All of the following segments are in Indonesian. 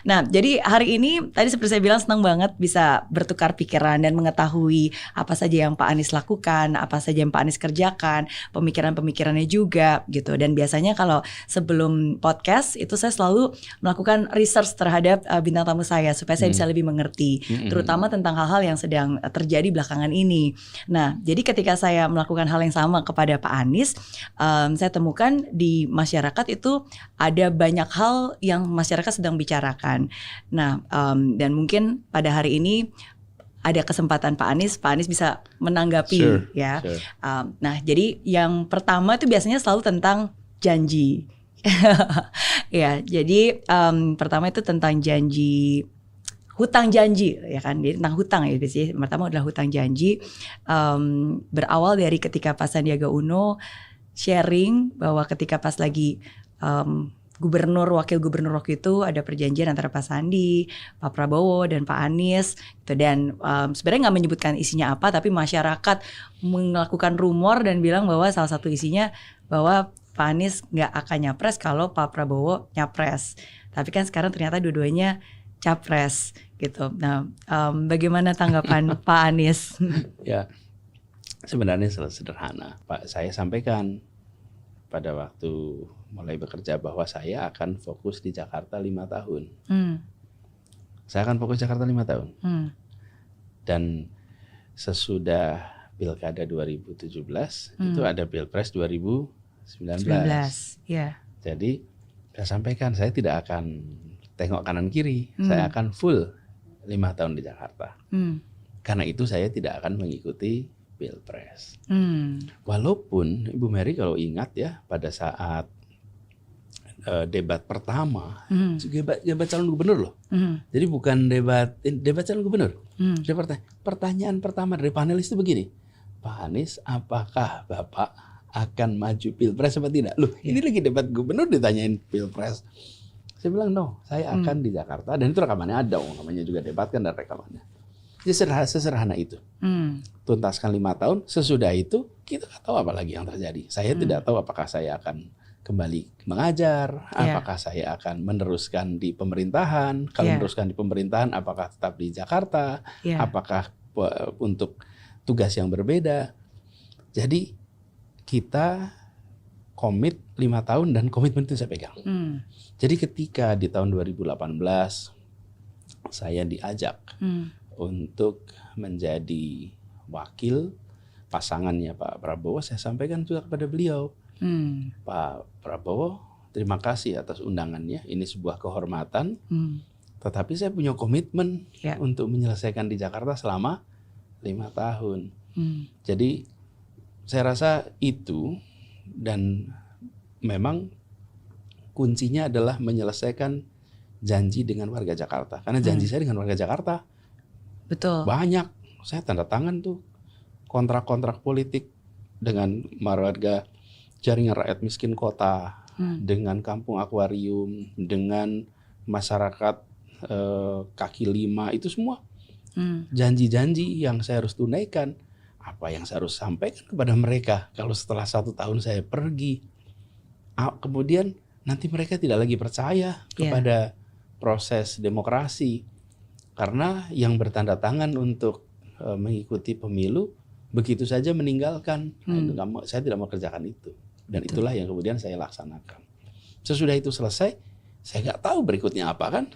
Nah, jadi hari ini tadi seperti saya bilang senang banget bisa bertukar pikiran dan mengetahui apa saja yang Pak Anies lakukan, apa saja yang Pak Anies kerjakan, pemikiran-pemikirannya juga gitu. Dan biasanya kalau sebelum podcast itu saya selalu melakukan research terhadap bintang tamu saya supaya saya bisa lebih mengerti, terutama tentang hal-hal yang sedang terjadi belakangan ini. Nah, jadi ketika saya melakukan hal yang sama kepada Pak Anies, saya temukan di masyarakat itu ada banyak hal yang masyarakat sedang bicarakan. Nah, dan mungkin pada hari ini ada kesempatan Pak Anies bisa menanggapi ya. Sure. Nah, jadi yang pertama itu biasanya selalu tentang janji. Ya, jadi pertama itu tentang janji. Hutang janji ya kan, jadi tentang hutang ya biasanya. Pertama adalah hutang janji, berawal dari ketika Pak Sandiaga Uno sharing bahwa ketika pas lagi wakil gubernur waktu itu ada perjanjian antara Pak Sandi, Pak Prabowo dan Pak Anies gitu. Dan sebenarnya nggak menyebutkan isinya apa, tapi masyarakat melakukan rumor dan bilang bahwa salah satu isinya bahwa Pak Anies nggak akan nyapres kalau Pak Prabowo nyapres. Tapi kan sekarang ternyata dua-duanya capres gitu. Nah, bagaimana tanggapan Pak Anies? Ya, sebenarnya sederhana. Pak, saya sampaikan pada waktu mulai bekerja bahwa saya akan fokus di Jakarta 5 tahun. Saya akan fokus Jakarta 5 tahun. Dan sesudah Pilkada 2017 itu ada Pilpres 2019. Ya. Jadi saya sampaikan saya tidak akan tengok kanan kiri, saya akan full 5 tahun di Jakarta. Karena itu saya tidak akan mengikuti Pilpres. Walaupun Ibu Mary kalau ingat ya pada saat debat pertama, debat calon gubernur loh. Jadi bukan debat calon gubernur. Pertanyaan pertama dari panelis itu begini, Pak Anies, apakah Bapak akan maju Pilpres apa tidak? Loh, ini lagi debat gubernur ditanyain Pilpres. Saya bilang no, saya akan di Jakarta, dan itu rekamannya ada, namanya juga debat kan, dan rekamannya. Jadi sesederhana itu. Tuntaskan 5 tahun, sesudah itu kita nggak tahu apa lagi yang terjadi. Saya tidak tahu apakah saya akan kembali mengajar, apakah saya akan meneruskan di pemerintahan. Kalau meneruskan di pemerintahan, apakah tetap di Jakarta, apakah untuk tugas yang berbeda. Jadi kita komit 5 tahun dan komitmen itu saya pegang. Jadi ketika di tahun 2018 saya diajak untuk menjadi wakil pasangannya Pak Prabowo, saya sampaikan juga kepada beliau, Pak Prabowo, terima kasih atas undangannya, ini sebuah kehormatan, tetapi saya punya komitmen untuk menyelesaikan di Jakarta selama 5 tahun. Jadi saya rasa itu, dan memang kuncinya adalah menyelesaikan janji dengan warga Jakarta. Karena janji saya dengan warga Jakarta banyak. Saya tanda tangan tuh kontrak-kontrak politik dengan warga jaringan rakyat miskin kota, dengan kampung akuarium, dengan masyarakat kaki lima, itu semua janji-janji yang saya harus tunaikan. Apa yang saya harus sampaikan kepada mereka kalau setelah 1 tahun saya pergi, kemudian nanti mereka tidak lagi percaya kepada proses demokrasi, karena yang bertanda tangan untuk mengikuti pemilu begitu saja meninggalkan. Saya tidak mau kerjakan itu, dan itulah yang kemudian saya laksanakan. Sesudah itu selesai, saya nggak tahu berikutnya apa kan.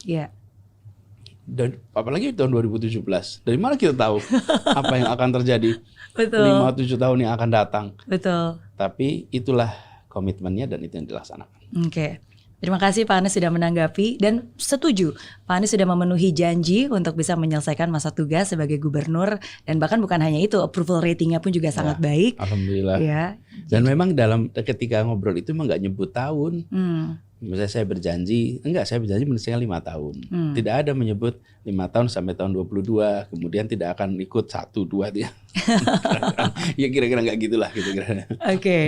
Dan apalagi tahun 2017, dari mana kita tahu apa yang akan terjadi 5-7 tahun yang akan datang. Tapi itulah komitmennya dan itu yang dilaksanakan. Terima kasih Pak Anies sudah menanggapi dan setuju. Pak Anies sudah memenuhi janji untuk bisa menyelesaikan masa tugas sebagai gubernur, dan bahkan bukan hanya itu, approval ratingnya pun juga sangat baik. Alhamdulillah. Dan memang ketika ngobrol itu memang nggak nyebut tahun. Misalnya saya berjanji menyelesaikan 5 tahun. Tidak ada menyebut 5 tahun sampai tahun 22, kemudian tidak akan ikut 1, 2 dia. Ya kira-kira nggak gitulah.